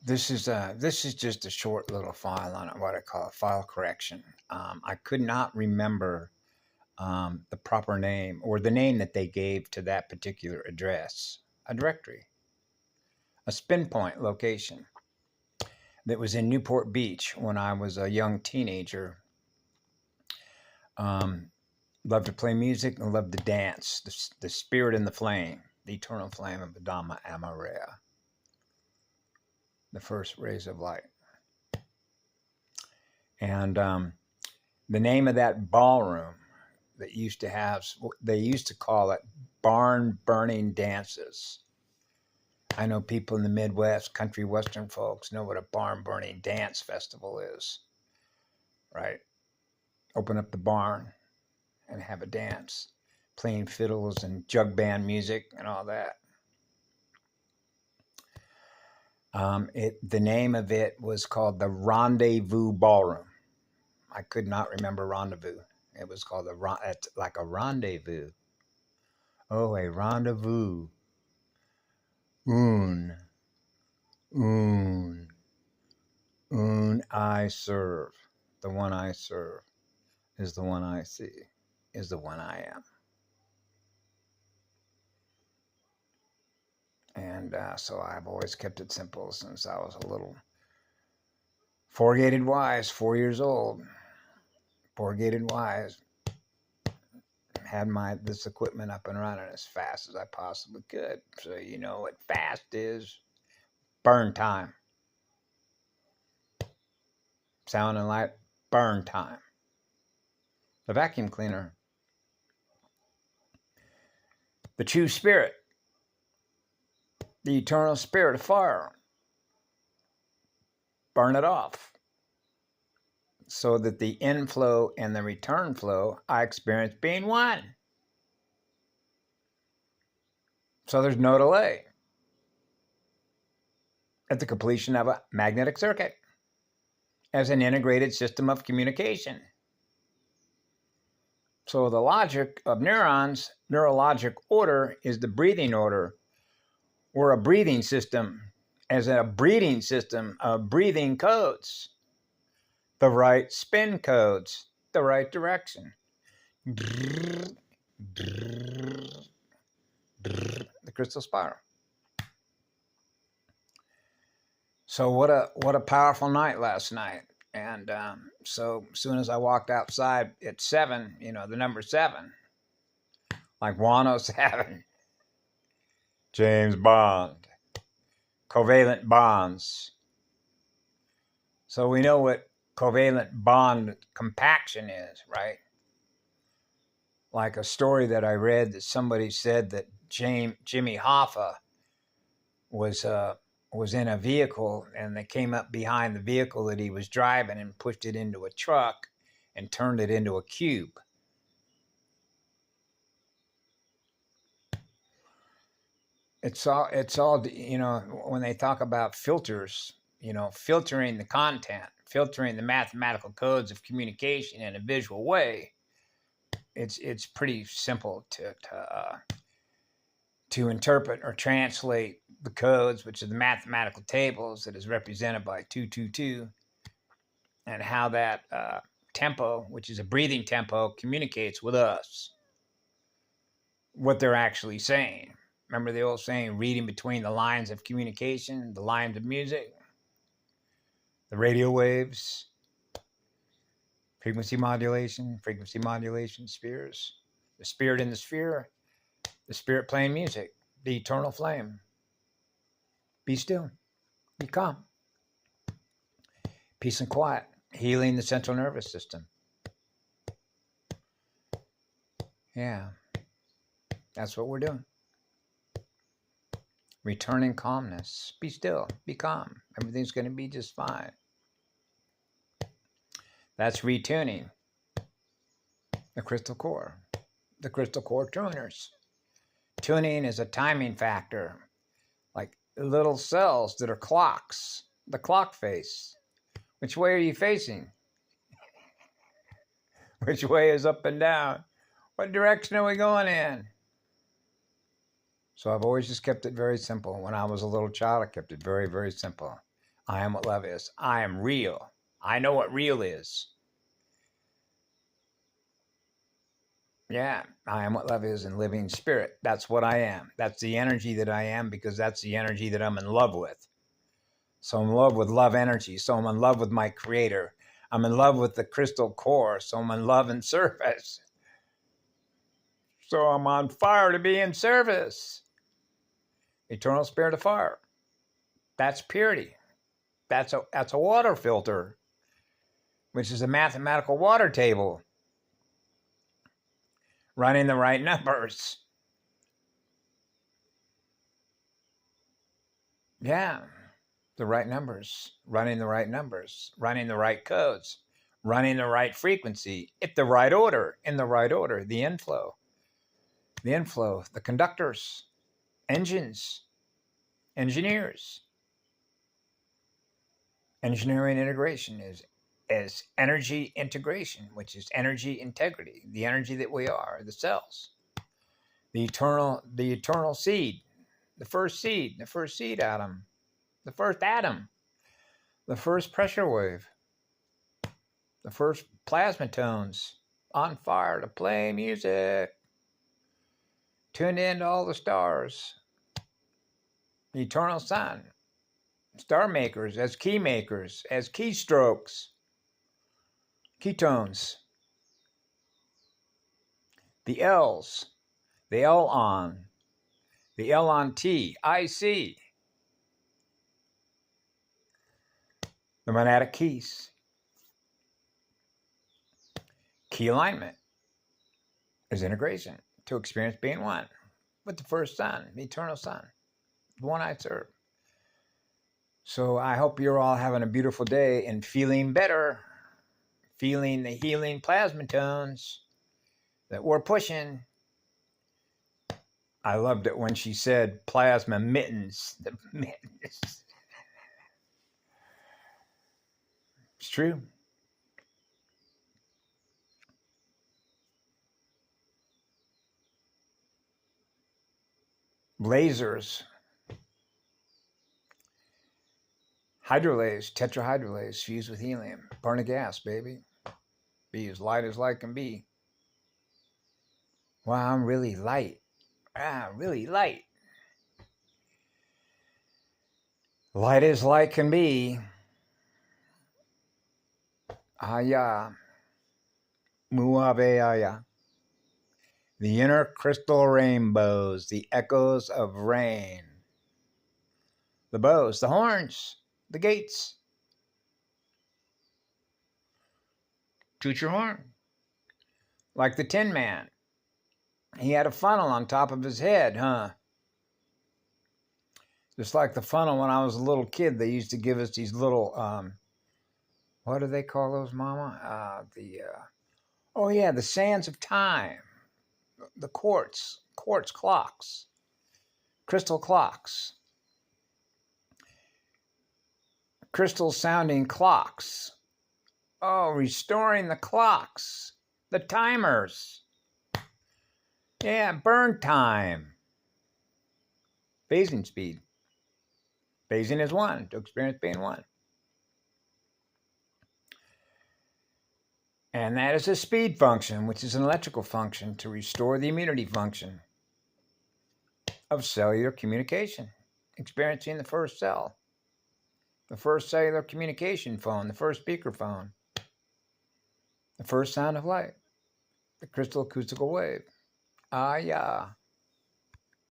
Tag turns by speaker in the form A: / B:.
A: This is just a short little file on what I call a file correction. I could not remember the proper name or the name that they gave to that particular address, a directory, a spin point location that was in Newport Beach when I was a young teenager. Um, Loved to play music and loved to dance. The spirit and the flame, the eternal flame of Adama Amarea, the first rays of light. And the name of that ballroom that used to have, they used to call it barn burning dances. I know people in the Midwest, country Western folks, know what a barn burning dance festival is, right? Open up the barn and have a dance, playing fiddles and jug band music and all that. The name of it was called the Rendezvous Ballroom. I could not remember rendezvous. It was called like a rendezvous. Oh, a rendezvous. Un I serve. The one I serve is the one I see, is the one I am. And so I've always kept it simple since I was a little four-gated wise, 4 years old. Four-gated wise. Had this equipment up and running as fast as I possibly could. So you know what fast is? Burn time. Sound and light, burn time. The vacuum cleaner. The true spirit. The eternal spirit of fire. Burn it off. So that the inflow and the return flow I experience being one. So there's no delay at the completion of a magnetic circuit as an integrated system of communication. So the logic of neurons, neurologic order, is the breathing order, or a breathing system, as a breathing system of breathing codes, the right spin codes, the right direction. The crystal spiral. So what a powerful night last night. And so as soon as I walked outside at 7, the number 7, like 107, James Bond, covalent bonds. So we know what covalent bond compaction is, right? Like a story that I read that somebody said that Jimmy Hoffa was in a vehicle, and they came up behind the vehicle that he was driving and pushed it into a truck and turned it into a cube. It's all, when they talk about filters, filtering the content, filtering the mathematical codes of communication in a visual way, it's pretty simple to interpret or translate the codes, which are the mathematical tables that is represented by 222, and how that tempo, which is a breathing tempo, communicates with us, what they're actually saying. Remember the old saying, reading between the lines of communication, the lines of music, the radio waves, frequency modulation, spheres, the spirit in the sphere, the spirit playing music, the eternal flame. Be still, be calm. Peace and quiet, healing the central nervous system. Yeah, that's what we're doing. Returning calmness. Be still, be calm. Everything's going to be just fine. That's retuning the crystal core. The crystal core tuners. Tuning is a timing factor, like little cells that are clocks, the clock face. Which way are you facing? Which way is up and down? What direction are we going in? So I've always just kept it very simple. When I was a little child, I kept it very, very simple. I am what love is. I am real. I know what real is. Yeah, I am what love is in living spirit. That's what I am. That's the energy that I am, because that's the energy that I'm in love with. So I'm in love with love energy. So I'm in love with my creator. I'm in love with the crystal core. So I'm in love and service. So I'm on fire to be in service. Eternal spirit of fire. That's purity. That's a water filter, which is a mathematical water table. Running the right numbers. Yeah, the right numbers. Running the right numbers. Running the right codes. Running the right frequency. In the right order. In the right order. The inflow. The inflow. The conductors. Engines. Engineers. Engineering integration is energy integration, which is energy integrity, the energy that we are, the cells, the eternal seed, the first seed atom, the first atom, the first pressure wave, the first plasma tones, on fire to play music, tuned in to all the stars, the eternal sun, star makers as key makers, as keystrokes, ketones, the L's, the L on T, IC, the monadic keys, key alignment is integration to experience being one with the first sun, the eternal sun, the one I serve. So I hope you're all having a beautiful day and feeling better, feeling the healing plasma tones that we're pushing. I loved it when she said plasma mittens. The mittens. It's true. Lasers. Hydrolase, tetrahydrolase fused with helium. Burn a gas, baby. Be as light can be. Wow, I'm really light. Really light. Light as light can be. Aya. Muave aya. The inner crystal rainbows, the echoes of rain. The bows, the horns, the gates. Toot your horn. Like the Tin Man. He had a funnel on top of his head, huh? Just like the funnel when I was a little kid, they used to give us these little, what do they call those, Mama? The sands of time. The quartz clocks. Crystal clocks. Crystal sounding clocks. Oh, restoring the clocks. The timers. Yeah, burn time. Phasing speed. Phasing is one, to experience being one. And that is a speed function, which is an electrical function to restore the immunity function of cellular communication. Experiencing the first cell. The first cellular communication phone, the first speakerphone. The first sound of light. The crystal acoustical wave. Ah, yeah.